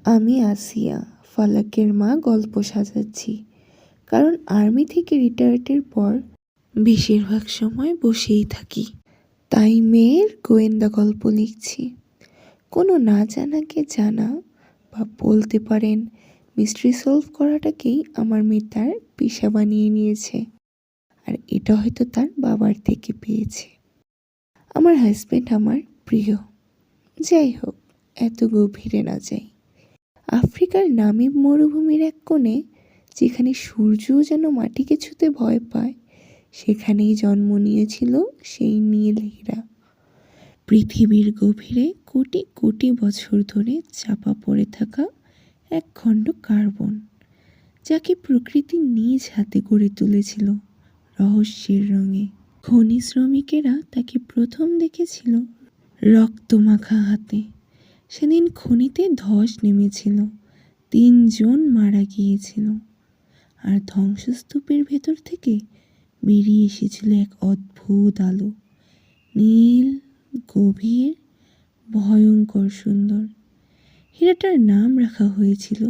আমি আসিয়া, ফালাকের মা গল্প সাজাচ্ছি। কারণ আর্মি থেকে রিটায়ার্ডের পর বেশিরভাগ সময় বসেই থাকি, তাই মেয়ের গোয়েন্দা গল্প লিখছি। কোনো না জানাকে জানা বা বলতে পারেন মিস্ট্রি সলভ করাটাকেই আমার মেয়ে তার পেশা বানিয়ে নিয়েছে। আর এটা হয়তো তার বাবার থেকে পেয়েছে। আমার হাজব্যান্ড আমার প্রিয়। যাই হোক, এত গভীরে না যাই। আফ্রিকার নামিব মরুভূমির এক কোণে, যেখানে সূর্যও যেন মাটিকে ছুঁতে ভয় পায়, সেখানেই জন্ম নিয়েছিল সেই নীল হীরা। পৃথিবীর গভীরে কোটি কোটি বছর ধরে চাপা পড়ে থাকা এক খণ্ড কার্বন, যাকে প্রকৃতি নিজ হাতে গড়ে তুলেছিল রহস্যের রঙে। খনি শ্রমিকেরা তাকে প্রথম দেখেছিল রক্তমাখা হাতে। সেদিন খনিতে ধস নেমেছিল, 3 জন মারা গিয়েছিল। আর ধ্বংসস্তূপের ভেতর থেকে বেরিয়ে এসেছিল এক অদ্ভুত আলো, নীল, গভীর, ভয়ঙ্কর সুন্দর। হীরাটার নাম রাখা হয়েছিল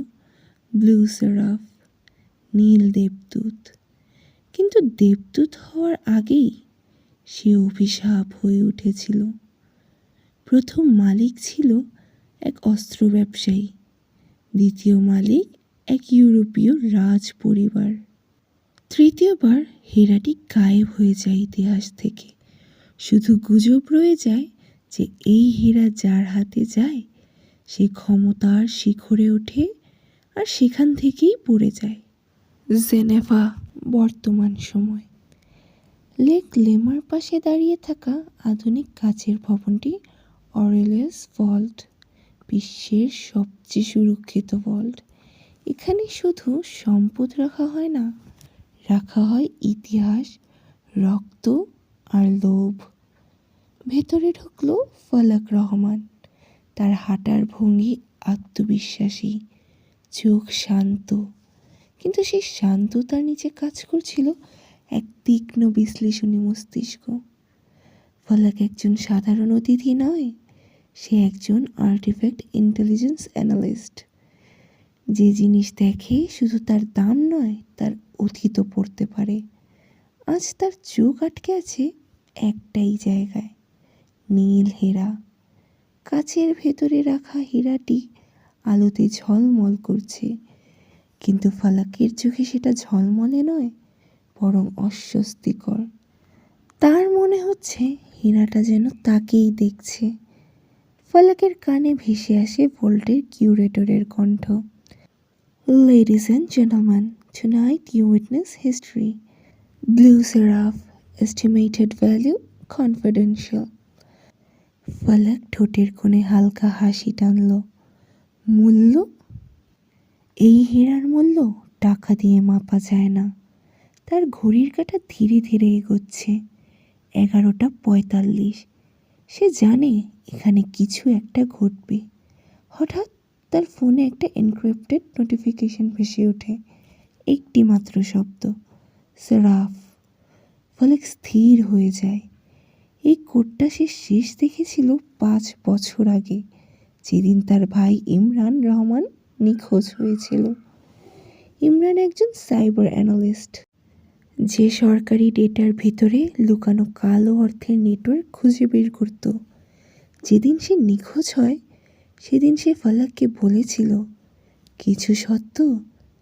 ব্লু সেরাফ, নীল দেবদূত। কিন্তু দেবদূত হওয়ার আগেই সে অভিশাপ হয়ে উঠেছিল। প্রথম মালিক ছিল এক অস্ত্র ব্যবসায়ী, দ্বিতীয় মালিক এক ইউরোপীয় রাজ পরিবার। তৃতীয়বার হীরাটি গায়েব হয়ে যায় ইতিহাস থেকে। শুধু গুজব রয়ে যায় যে এই হীরা যার হাতে যায় সে ক্ষমতার শিখরে ওঠে আর সেখান থেকেই পড়ে যায়। জেনেভা, বর্তমান সময়। লেক লেমার পাশে দাঁড়িয়ে থাকা আধুনিক কাচের ভবনটি অরেলিয়াস ভল্ট, বিশ্বের সবচেয়ে সুরক্ষিত ভল্ট। এখানে শুধু সম্পদ রাখা হয় না, রাখা হয় ইতিহাস, রক্ত আর লোভ। ভেতরে ঢুকলো ফালাক রহমান। তার হাঁটার ভঙ্গি আত্মবিশ্বাসী, চোখ শান্ত, কিন্তু সেই শান্ততার নিচে কাজ করছিল এক তীক্ষ্ণ বিশ্লেষণী মস্তিষ্ক। ফালাক একজন সাধারণ অতিথি নয়, সে একজন আর্টিফ্যাক্ট ইন্টেলিজেন্স অ্যানালিস্ট। যে জিনিস দেখে শুধু তার দাম নয়, তার অতীতও পড়তে পারে। আজ তার চোখ আটকে আছে একটাই জায়গায়, নীল হীরা। কাচের ভেতরে রাখা হীরাটি আলোতে ঝলমল করছে, কিন্তু ফালাকের চোখে সেটা ঝলমলে নয়, বরং অস্বস্তিকর। তার মনে হচ্ছে হীরাটা যেন তাকেই দেখছে। ফালাকের কানে ভেসে আসে ভল্টের কিউরেটরের কণ্ঠ। Ladies and gentlemen, tonight you witness history. Blue Seraph, estimated value confidential. ফালাক ঠোঁটের কোণে হালকা হাসি টানল। মূল্য? এই হীরার মূল্য টাকা দিয়ে মাপা যায় না। তার ঘড়ির কাঁটা ধীরে ধীরে এগোচ্ছে। 11:45। সে জানে এখানে কিছু একটা ঘটবে। হঠাৎ তার ফোনে একটা এনক্রিপ্টেড নোটিফিকেশন ভেসে ওঠে। একটি মাত্র শব্দ, সেরাফ। ফালাক স্থির হয়ে যায়। এই কোডটা সে শেষ দেখেছিল 5 বছর আগে, যেদিন তার ভাই ইমরান রহমান নিখোঁজ হয়েছিল। ইমরান একজন সাইবার অ্যানালিস্ট, যে সরকারি ডেটার ভিতরে লুকানো কালো অর্থের নেটওয়ার্ক খুঁজে বের করত। যেদিন সে নিখোঁজ হয় সেদিন সে ফালাককে বলেছিল, কিছু সত্য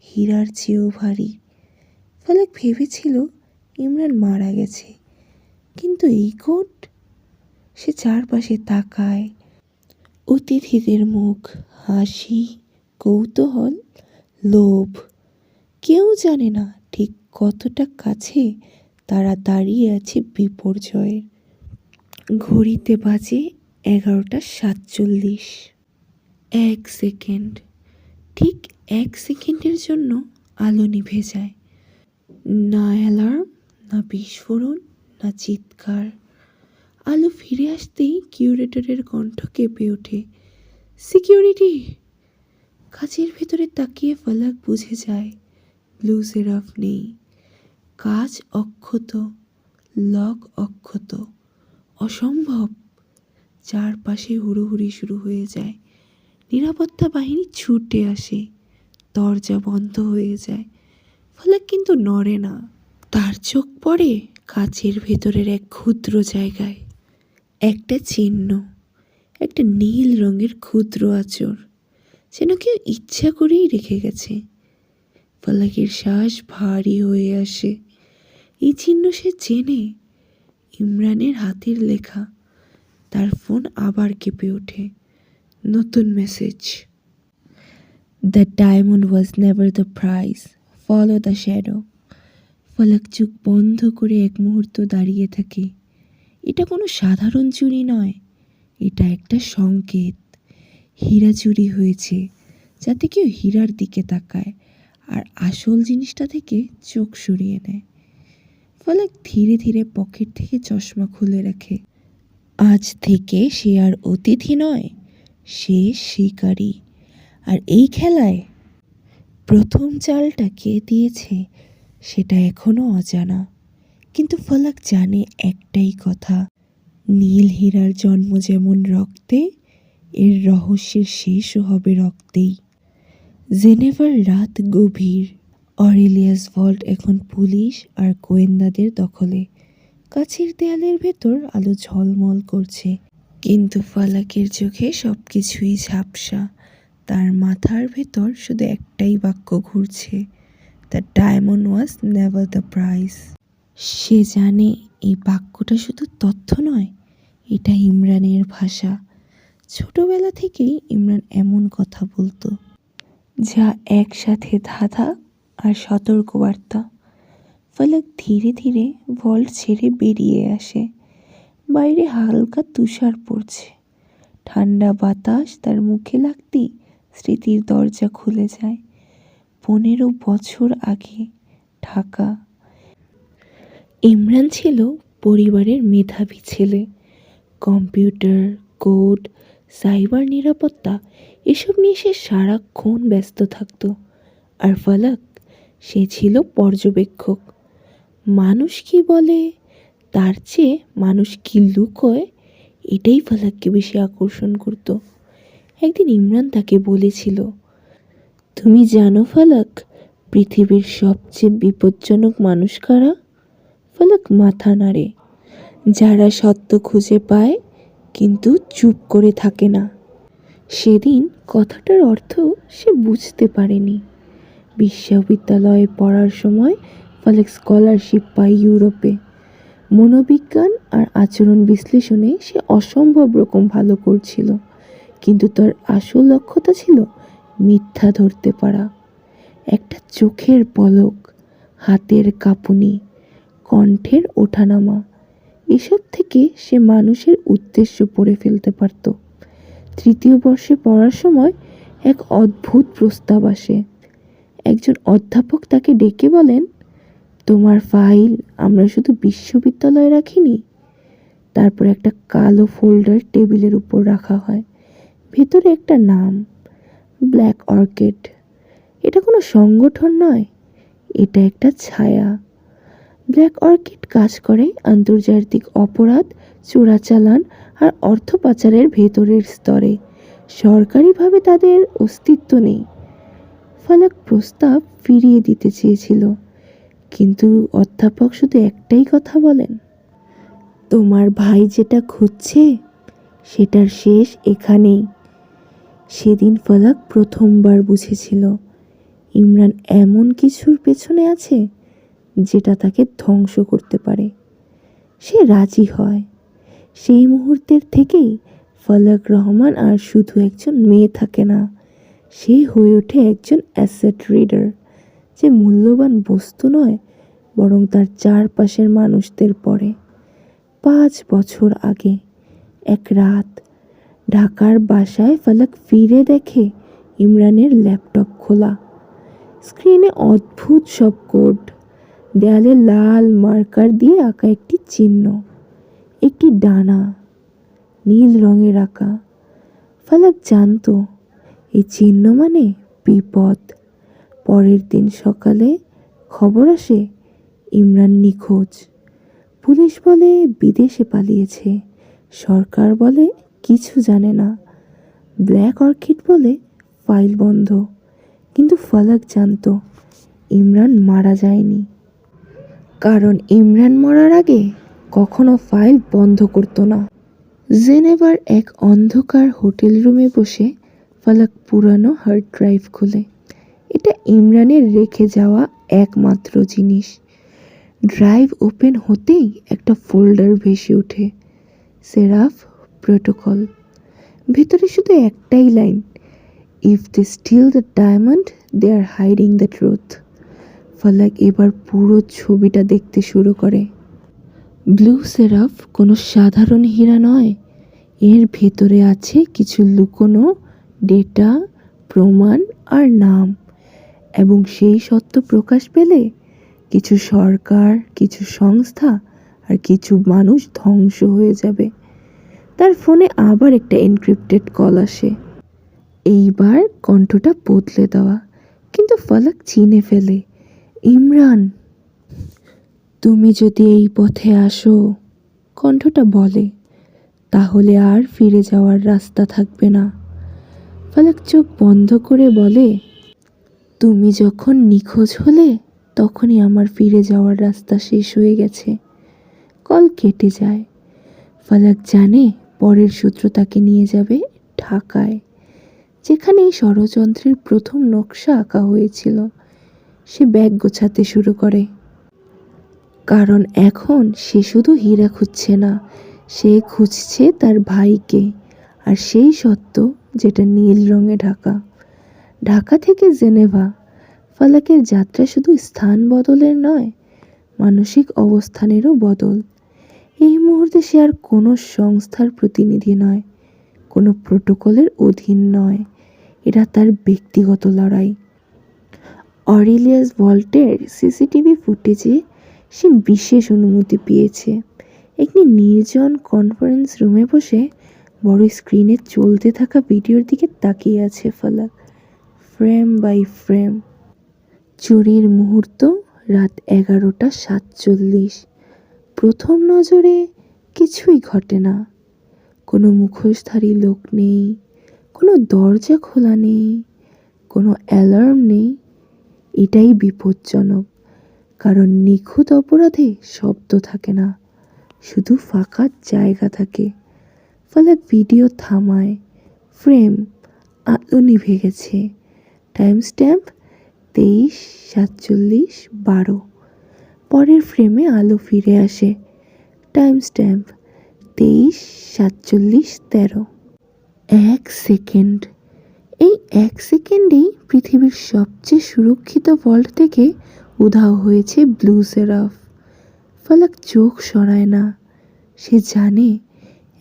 হীরার চেয়েও ভারী। ফালাক ভেবেছিল ইমরান মারা গেছে, কিন্তু এই কোড? সে চারপাশে তাকায়। অতিথিদের মুখ, হাসি, কৌতূহল, লোভ। কেউ জানে না ঠিক কতটা কাছে তারা দাঁড়িয়ে আছে বিপর্যয়ের। ঘড়িতে বাজে 11:47। 1 সেকেন্ড। ঠিক 1 সেকেন্ডের জন্য আলো নিভে যায়। না অ্যালার্ম, না বিস্ফোরণ, না চিৎকার। আলো ফিরে আসতেই কিউরেটরের কণ্ঠ কেঁপে ওঠে, সিকিউরিটি! কাচের ভেতরে তাকিয়ে ফালাক বুঝে যায় ব্লু সেরাফ নেই। কাজ অক্ষত, লক অক্ষত। অসম্ভব। চারপাশে হুড়োহুড়ি শুরু হয়ে যায়। নিরাপত্তা বাহিনী ছুটে আসে, দরজা বন্ধ হয়ে যায়। ফলে কিন্তু নড়ে না। তার চোখ পড়ে কাচের ভেতরের এক ক্ষুদ্র জায়গায়, একটা চিহ্ন, একটা নীল রঙের ক্ষুদ্র আঁচড়, যেন কেউ ইচ্ছা করেই রেখে গেছে। ফলাকের শ্বাস ভারী হয়ে আসে। এই চিহ্ন সে চেনে, ইমরানের হাতের লেখা। তার ফোন আবার কেঁপে ওঠে। নতুন message. The diamond was never the prize, follow the shadow. ফলাক চোখ বন্ধ করে এক মুহূর্ত দাঁড়িয়ে থাকে। এটা কোনো সাধারণ চুরি নয়, এটা একটা সংকেত। হীরা চুরি হয়েছে, যাতে কেউ হীরার দিকে তাকায় আর আসল জিনিসটা থেকে চোখ সরিয়ে নেয়। ফলাক ধীরে ধীরে পকেট থেকে চশমা খুলে রাখে। আজ থেকে সে আর অতিথি নয়, সে শিকারী। আর এই খেলায় প্রথম চালটা কে দিয়েছে সেটা এখনো অজানা। কিন্তু ফলাক জানে একটাই কথা, নীল হীরার জন্ম যেমন রক্তে, এর রহস্যের শেষও হবে রক্তেই। জেনেভার রাত গভীর। অরেলিয়াস ভল্ট এখন পুলিশ আর গোয়েন্দাদের দখলে। কাছের দেয়ালের ভেতর আলো ঝলমল করছে, কিন্তু ফলাকের চোখে সবকিছুই ঝাপসা। তার মাথার ভেতর শুধু একটাই বাক্য ঘুরছে, the diamond was never the price. সে জানে এই বাক্যটা শুধু তথ্য নয়, এটা ইমরানের ভাষা। ছোটবেলা থেকেই ইমরান এমন কথা বলতো, যা একসাথে ধাঁধা আর সতর্কবার্তা। ফলাক ধীরে ধীরে ভল্ট ছেড়ে বেরিয়ে আসে। বাইরে হালকা তুষার পড়ছে। ঠান্ডা বাতাস তার মুখে লাগতেই স্মৃতির দরজা খুলে যায়। 15 বছর আগে ঢাকা। ইমরান ছিল পরিবারের মেধাবী ছেলে। কম্পিউটার, কোড, সাইবার নিরাপত্তা এসব নিয়ে সে সারাক্ষণ ব্যস্ত থাকত। আর ফলাক, সে ছিল পর্যবেক্ষক। মানুষ কি বলে তার চেয়ে মানুষ কি লুকোয়, এটাই ফলাককে বেশি আকর্ষণ করত। একদিন ইমরান তাকে বলেছিল, তুমি জানো ফলাক, পৃথিবীর সবচেয়ে বিপজ্জনক মানুষ কারা? ফলাক মাথা নাড়ে। যারা সত্য খুঁজে পায় কিন্তু চুপ করে থাকে না। সেদিন কথাটার অর্থ সে বুঝতে পারেনি। বিশ্ববিদ্যালয়ে পড়ার সময় ফলাক স্কলারশিপ পায় ইউরোপে। মনোবিজ্ঞান আর আচরণ বিশ্লেষণে সে অসম্ভব রকম ভালো করছিল, কিন্তু তার আসল লক্ষ্যটা ছিল মিথ্যা ধরতে পারা। একটা চোখের পলক, হাতের কাঁপুনি, কণ্ঠের ওঠানামা, এসব থেকে সে মানুষের উদ্দেশ্য পড়ে ফেলতে পারত। তৃতীয় বর্ষে পড়ার সময় এক অদ্ভুত প্রস্তাব আসে। একজন অধ্যাপক তাকে ডেকে বলেন, তোমার ফাইল আমরা শুধু বিশ্ববিদ্যালয়ে রাখিনি। তারপর একটা কালো ফোল্ডার টেবিলের উপর রাখা হয়। ভেতরে একটা নাম, ব্ল্যাক অর্কিড। এটা কোনো সংগঠন নয়, এটা একটা ছায়া। ব্ল্যাক অর্কিড কাজ করে আন্তর্জাতিক অপরাধ, চোরাচালান আর অর্থ পাচারের ভেতরের স্তরে। সরকারিভাবে তাদের অস্তিত্ব নেই। ফলাক প্রস্তাব ফিরিয়ে দিতে চেয়েছিল, কিন্তু অধ্যাপক শুধু একটাই কথা বলেন, তোমার ভাই যেটা খুঁজছে সেটার শেষ এখানেই। সেদিন ফলাক প্রথমবার বুঝেছিল ইমরান এমন কিছুর পেছনে আছে যেটা তাকে ধ্বংস করতে পারে। সে রাজি হয়। সেই মুহূর্তের থেকেই ফলাক রহমান আর শুধু একজন মেয়ে থাকে না, সে হয়ে ওঠে একজন অ্যাসেট রিডার, যে মূল্যবান বস্তু নয় বরং তার চারপাশের মানুষদের পড়ে। 5 বছর আগে এক রাত ঢাকার বাসায় ফলাক ফিরে দেখে ইমরানের ল্যাপটপ খোলা। স্ক্রিনে অদ্ভুত সব কোড, দেয়ালে লাল মার্কার দিয়ে আঁকা একটি চিহ্ন, একটি ডানা নীল রঙের আঁকা। ফলাক জানতো এই চিহ্ন মানে বিপদ। পরের দিন সকালে খবর আসে ইমরান নিখোঁজ। পুলিশ বলে বিদেশে পালিয়েছে, সরকার বলে কিছু জানে না। ব্ল্যাক অর্কিড বলে ফাইল বন্ধ, কিন্তু ফালাক জানতো ইমরান মারা যায়নি, কারণ ইমরান মরার আগে কখনো ফাইল বন্ধ করতো না। জেনেভার এক অন্ধকার হোটেল রুমে বসে ফালাক পুরানো হার্ড ড্রাইভ খুলে। এটা ইমরানের রেখে যাওয়া একমাত্র জিনিস। ড্রাইভ ওপেন হতেই একটা ফোল্ডার ভেসে ওঠে, সেরাফ প্রোটোকল। ভেতরে শুধু একটাই line, if they steal the diamond they are hiding the truth. Falak এবার পুরো ছবিটা দেখতে শুরু করে। ব্লু সেরাফ কোনো সাধারণ হীরা নয়, এর ভেতরে আছে কিছু লুকোনো ডেটা, প্রমাণ আর নাম। এবং সেই সত্য প্রকাশ পেলে কিছু সরকার, কিছু সংস্থা আর কিছু মানুষ ধ্বংস হয়ে যাবে। তার ফোনে আবার একটা এনক্রিপ্টেড কল আসে। এইবার কণ্ঠটা বদলে দেওয়া, কিন্তু ফালাক চিনে ফেলে, ইমরান, তুমি যদি এই পথে আসো, কণ্ঠটা বলে, তাহলে আর ফিরে যাওয়ার রাস্তা থাকবে না। ফালাক চোখ বন্ধ করে বলে, তুমি যখন নিখোঁজ হলে তখনই আমার ফিরে যাওয়ার রাস্তা শেষ হয়ে গেছে। কল কেটে যায়। ফালাক জানে পরের সূত্র তাকে নিয়ে যাবে ঢাকায়, যেখানে এই ষড়যন্ত্রের প্রথম নকশা আঁকা হয়েছিল। সে ব্যাগ গোছাতে শুরু করে, কারণ এখন সে শুধু হীরা খুঁজছে না, সে খুঁজছে তার ভাইকে আর সেই সত্য যেটা নীল রঙে ঢাকা। ঢাকা থেকে জেনেভা। ফালাকের যাত্রা শুধু স্থান বদলের নয়, মানসিক অবস্থানেরও বদল। এই মুহূর্তে সে আর কোনো সংস্থার প্রতিনিধি নয়, কোনো প্রোটোকলের অধীন নয়। এটা তার ব্যক্তিগত লড়াই। অরেলিয়াস ভল্টের সিসিটিভি ফুটেজে সে বিশেষ অনুমতি পেয়েছে। একটি নির্জন কনফারেন্স রুমে বসে বড় স্ক্রিনে চলতে থাকা ভিডিওর দিকে তাকিয়ে আছে ফালাক, ফ্রেম বাই ফ্রেম। চুরির মুহূর্ত, রাত 11:47। প্রথম নজরে কিছুই ঘটে না। কোনো মুখোশধারী লোক নেই, কোনো দরজা খোলা নেই, কোনো অ্যালার্ম নেই। এটাই বিপজ্জনক, কারণ নিখুঁত অপরাধে শব্দ থাকে না, শুধু ফাঁকা জায়গা থাকে। ফালাক ভিডিও থামায়। ফ্রেম, আলো নিভে গেছে। Time stamp 23:47:12। পরের ফ্রেমে আলো ফিরে আসে। Time stamp 23:47:13। 1 সেকেন্ড। এই 1 সেকেন্ডেই পৃথিবীর সবচেয়ে সুরক্ষিত ভল্ট থেকে উধাও হয়েছে ব্লু সেরাফ। ফালাক চোখ সরায় না। সে জানে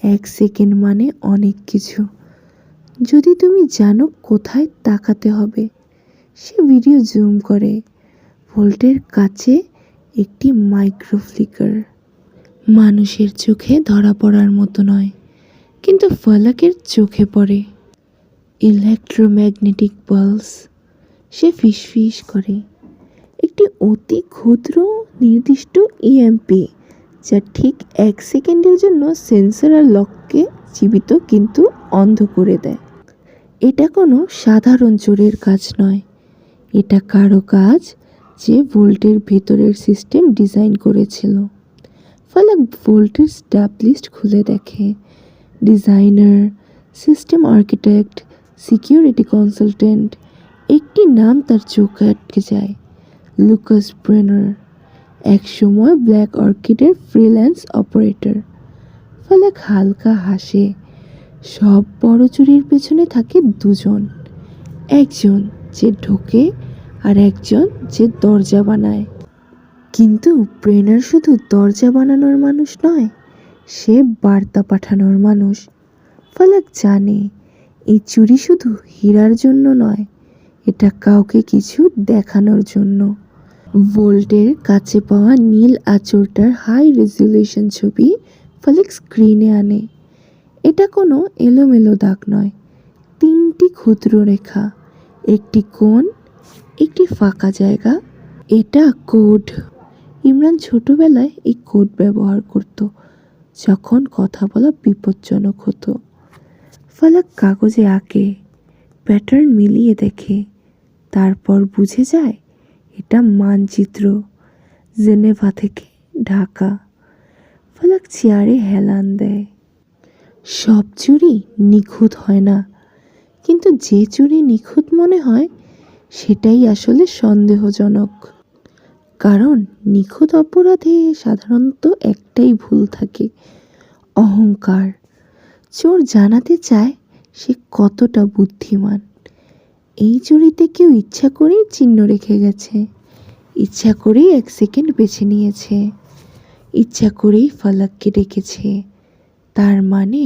1 সেকেন্ড মানে অনেক কিছু, যদি তুমি জানো কোথায় তাকাতে হবে। সে ভিডিও জুম করে। ভল্টের কাছে একটি মাইক্রোফ্লিকার। মানুষের চোখে ধরা পড়ার মতো নয়, কিন্তু ফালাকের চোখে পড়ে। Electromagnetic pulse. সে ফিসফিস করে, একটি অতি ক্ষুদ্র নির্দিষ্ট ইএমপি, যা ঠিক 1 সেকেন্ডের জন্য সেন্সর আর লককে জীবিত কিন্তু অন্ধ করে দেয়। এটা কোনো সাধারণ চোরের কাজ নয়, এটা কারো কাজ যে ভোল্টের ভেতরের সিস্টেম ডিজাইন করেছিল। ফালাক ভোল্টের স্টাফ লিস্ট খুলে দেখে। Designer, system architect, security consultant. একটি নাম তার চোখে আটকে যায়, লুকাস ব্রেনার, একসময় ব্ল্যাক অর্কিডের ফ্রিল্যান্স অপারেটর। ফালাক হালকা হাসে। সব বড় চুরির পেছনে থাকে দুজন, একজন যে ঢোকে আর একজন যে দরজা বানায়। কিন্তু ব্রেনার শুধু দরজা বানানোর মানুষ নয়, সে বার্তা পাঠানোর মানুষ। ফালাক জানে এই চুরি শুধু হীরার জন্য নয়, এটা কাউকে কিছু দেখানোর জন্য। ভোল্টের কাছে পাওয়া নীল আঁচড়টার হাই রেজলিউশন ছবি ফালাক স্ক্রিনে আনে। এটা কোনো এলোমেলো দাগ নয়, 3টি ক্ষুদ্র রেখা, একটি কোণ, একটি ফাঁকা জায়গা। এটা কোড। ইমরান ছোটবেলায় এই কোড ব্যবহার করত যখন কথা বলা বিপজ্জনক হতো। ফলক কাগজে আঁকে, প্যাটার্ন মিলিয়ে দেখে, তারপর বুঝে যায় এটা মানচিত্র, জেনেভা থেকে ঢাকা। ফলক চেয়ারে হেলান দেয়। সব চুরি নিখুঁত হয় না, কিন্তু যে চুরি নিখুঁত মনে হয় সেটাই আসলে সন্দেহজনক। কারণ নিখুঁত অপরাধে সাধারণত একটাই ভুল থাকে, অহংকার। চোর জানাতে চায় সে কতটা বুদ্ধিমান। এই চুরিতে কেউ ইচ্ছা করেই চিহ্ন রেখে গেছে, ইচ্ছা করেই 1 সেকেন্ড বেছে নিয়েছে, ইচ্ছা করেই ফলককে ডেকেছে। তার মানে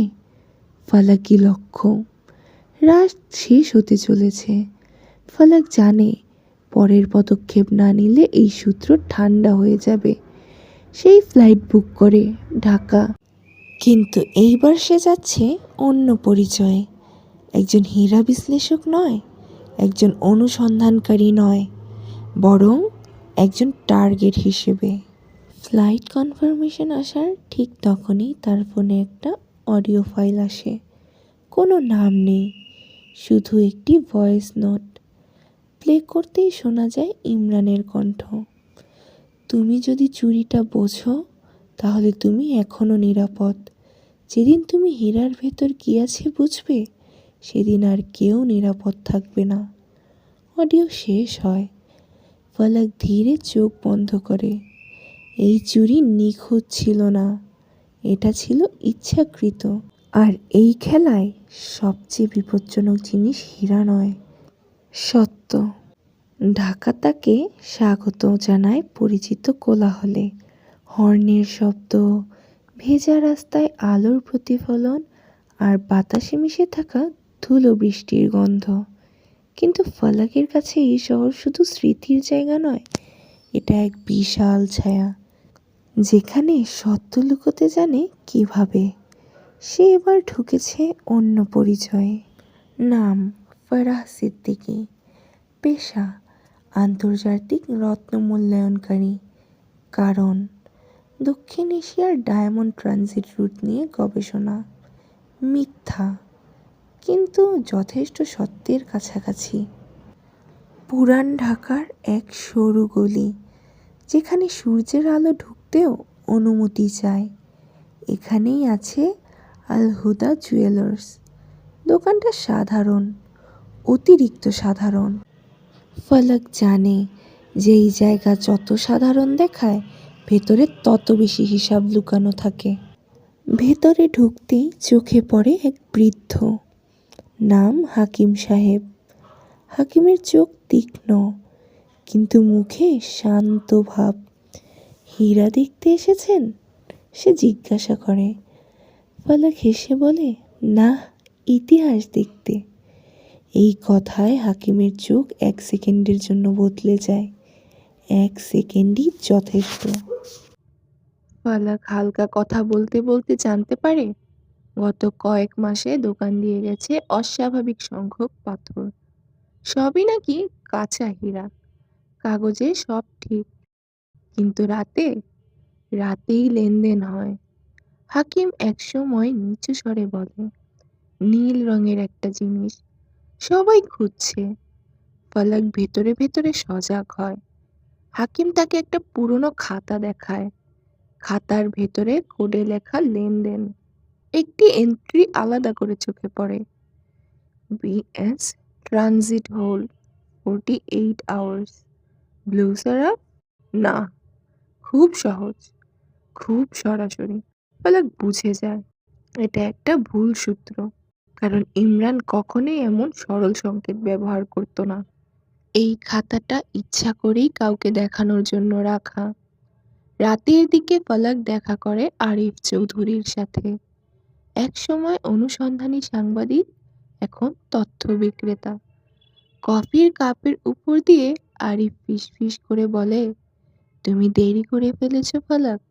ফলকই লক্ষ্য। রাত শেষ হতে চলেছে। ফলক জানে পরের পদক্ষেপ না নিলে এই সূত্র ঠান্ডা হয়ে যাবে। সেই ফ্লাইট বুক করে ঢাকা। কিন্তু এইবার সে যাচ্ছে অন্য পরিচয়ে, একজন হীরা বিশ্লেষক নয়, একজন অনুসন্ধানকারী নয়, বরং একজন টার্গেট হিসেবে। ফ্লাইট কনফার্মেশন আসার ঠিক তখনই তার ফোনে একটা অডিও ফাইল আসে। কোনো নাম নেই, শুধু একটি ভয়েস নোট। প্লে করতেই শোনা যায় ইমরানের কণ্ঠ। তুমি যদি চুরিটা বোঝো তাহলে তুমি এখনও নিরাপদ। যেদিন তুমি হীরার ভেতর কী আছে বুঝবে, সেদিন আর কেউ নিরাপদ থাকবে না। অডিও শেষ হয়। ফলক ধীরে চোখ বন্ধ করে। এই চুরি নিখুঁত ছিল না, এটা ছিল ইচ্ছাকৃত। আর এই খেলায় সবচেয়ে বিপজ্জনক জিনিস হীরা নয়, সত্য। ঢাকা তাকে স্বাগত জানায় পরিচিত কোলাহলে, হর্নের শব্দ, ভেজা রাস্তায় আলোর প্রতিফলন আর বাতাসে মিশে থাকা ধুলো বৃষ্টির গন্ধ। কিন্তু ফলকের কাছে এই শহর শুধু স্মৃতির জায়গা নয়, এটা এক বিশাল ছায়া, যেখানে সত্য লুকোতে জানে কিভাবে। সে এবার ঢুকেছে অন্য পরিচয়ে। নাম ফারাহ সিদ্দিকী, পেশা আন্তর্জাতিক রত্ন মূল্যায়নকারী। কারণ দক্ষিণ এশিয়ার ডায়মন্ড ট্রানজিট রুট নিয়ে গবেষণা। মিথ্যা, কিন্তু যথেষ্ট সত্যের কাছাকাছি। পুরান ঢাকার এক সরু গলি, যেখানে সূর্যের আলো ঢুকতেও অনুমতি চায়। এখানেই আছে আল হুদা জুয়েলার্স। দোকানটা সাধারণ, অতিরিক্ত সাধারণ। ফলক জানে যে এই জায়গা যত সাধারণ দেখায়, ভেতরে তত বেশি হিসাব লুকানো থাকে। ভেতরে ঢুকতেই চোখে পড়ে এক বৃদ্ধ, নাম হাকিম সাহেব। হাকিমের চোখ তীক্ষ্ণ, কিন্তু মুখে শান্ত ভাব। হীরা দেখতে এসেছেন? সে জিজ্ঞাসা করে। ফলক হেসে বলে, না, ইতিহাস দেখতে। এই কথায় হাকিমের চোখ 1 সেকেন্ডের জন্য বদলে যায়। 1 সেকেন্ডই যথেষ্ট। ফলক হালকা কথা বলতে বলতে জানতে পারে গত কয়েক মাসে দোকান দিয়ে গেছে অস্বাভাবিক সংখ্যক পাথর। সবই নাকি কাঁচা হীরা। কাগজে সব ঠিক, কিন্তু রাতেই লেনদেন হয়। হাকিম একসময় নিচু স্বরে বলে, নীল রঙের একটা জিনিস সবাই খুঁজছে। ফলক ভেতরে ভেতরে সজাগ হয়। হাকিম তাকে একটা পুরনো খাতা দেখায়। খাতার ভেতরে কোডে লেখা লেনদেন। একটি এন্ট্রি আলাদা করে চোখে পড়ে, BS transit hold 48 hours. Blue সারাপ? না, খুব সহজ, খুব সরাসরি। ফলক বুঝে যায় এটা একটা ভুল সূত্র, কারণ ইমরান কখনোই এমন সরল সংকেত ব্যবহার করতো না। এই খাতাটা ইচ্ছা করেই কাউকে দেখানোর জন্য রাখা। রাতের দিকে ফলক দেখা করে আরিফ চৌধুরীর সাথে। একসময় অনুসন্ধানী সাংবাদিক, এখন তথ্য বিক্রেতা। কফির কাপের উপর দিয়ে আরিফ ফিসফিস করে বলে, তুমি দেরি করে ফেলেছ ফলক।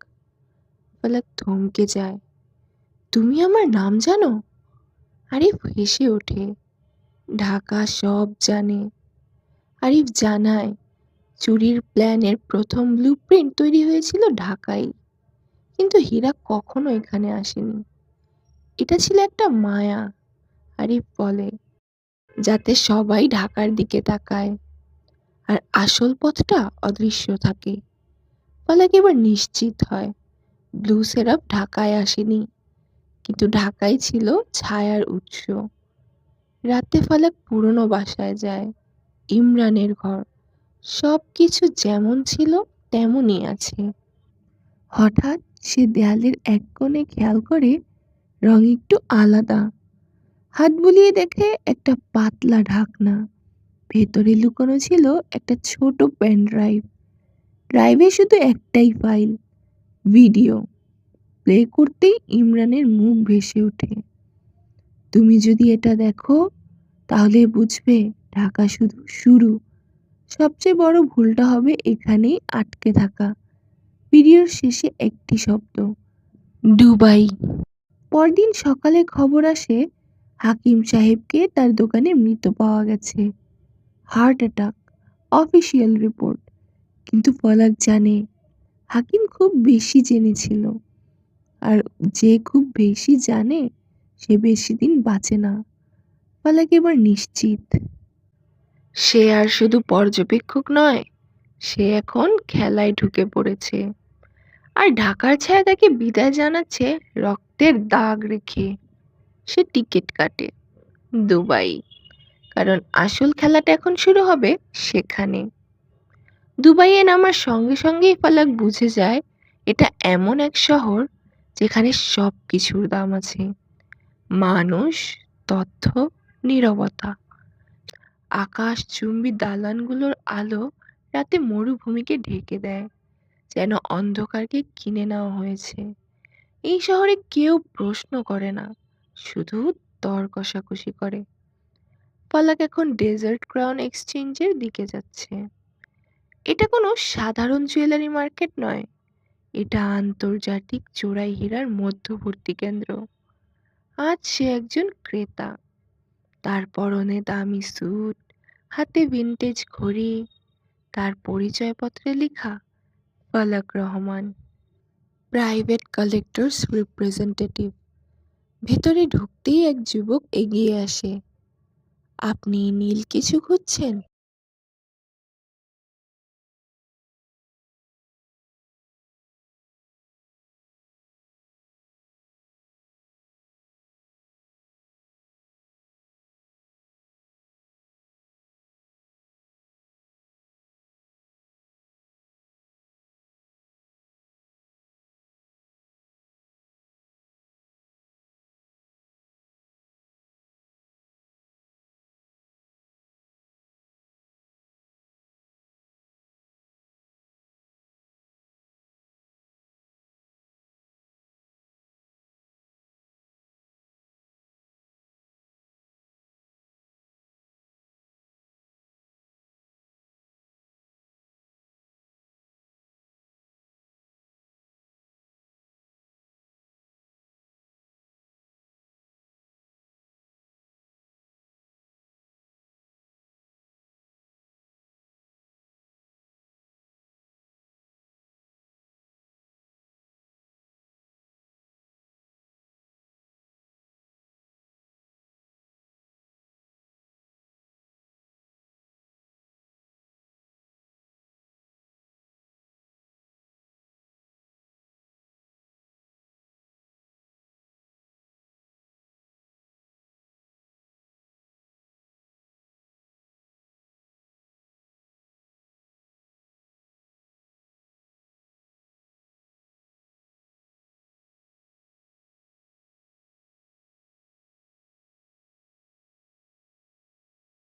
ফলক থমকে যায়। তুমি আমার নাম জানো? আরিফ হেসে ওঠে। ঢাকা সব জানে। আরিফ জানায়, চুরির প্ল্যানের প্রথম ব্লুপ্রিন্ট তৈরি হয়েছিল ঢাকায়, কিন্তু হীরা কখনো এখানে আসেনি। এটা ছিল একটা মায়া, আরিফ বলে, যাতে সবাই ঢাকার দিকে তাকায় আর আসল পথটা অদৃশ্য থাকে। ফালাক এবার নিশ্চিত হয় ব্লু সেরাপ ঢাকায় আসেনি, কিন্তু ঢাকায় ছিল ছায়ার উৎস। রাতে ফালাক পুরনো বাসায় যায়, ইমরানের ঘর, সবকিছু যেমন ছিল তেমনই আছে। হঠাৎ সে দেয়ালের এক কোণে খেয়াল করে রং একটু আলাদা। হাত বুলিয়ে দেখে একটা পাতলা ঢাকনা, ভেতরে লুকানো ছিল একটা ছোট পেন ড্রাইভ। ড্রাইভে শুধু একটাই ফাইল, ভিডিও। প্লে করতেই ইমরানের মুখ ভেসে ওঠে। তুমি যদি এটা দেখো তাহলে বুঝবে ঢাকা শুধু শুরু, সবচেয়ে বড় ভুলটা হবে এখানেই আটকে থাকা। ভিডিওর শেষে একটি শব্দ, দুবাই। পরদিন সকালে খবর আসে হাকিম সাহেবকে তার দোকানে মৃত পাওয়া গেছে, হার্ট অ্যাটাক, অফিসিয়াল রিপোর্ট। কিন্তু ফলাক জানে হাকিম খুব বেশি জেনেছিল, আর যে খুব বেশি জানে সে বেশি দিন বাঁচে না। ফলাক এবার নিশ্চিত সে আর শুধু পর্যবেক্ষক নয়, সে এখন খেলায় ঢুকে পড়েছে। আর ঢাকার ছায়া তাকে বিদায় জানাচ্ছে রক্তের দাগ রেখে। সে টিকিট কাটে দুবাই, কারণ আসল খেলাটা এখন শুরু হবে সেখানে। দুবাইয়ে নামার সঙ্গে সঙ্গেই ফালাক বুঝে যায় এটা এমন এক শহর যেখানে সব কিছুর দাম আছে, মানুষ, তথ্য, নীরবতা। আকাশ চুম্বী দালানগুলোর আলো রাতে মরুভূমিকে ঢেকে দেয়, যেন অন্ধকারকে কিনে নেওয়া হয়েছে। এই শহরে কেউ প্রশ্ন করে না, শুধু দর কষাকষি করে। ফালাক এখন ডেজার্ট ক্রাউন এক্সচেঞ্জের দিকে যাচ্ছে। এটা কোনো সাধারণ জুয়েলারি মার্কেট নয়, এটা আন্তর্জাতিক চোরাই হীরার মধ্যবর্তী কেন্দ্র। আজ সে একজন ক্রেতা, তার পরনে দামি স্যুট, হাতে ভিন্টেজ ঘড়ি, তার পরিচয়পত্রে লেখা ফালাক রহমান, প্রাইভেট কালেক্টরস রিপ্রেজেন্টেটিভ। ভেতরে ঢুকতেই এক যুবক এগিয়ে আসে, আপনি নীল কিছু খুঁজছেন?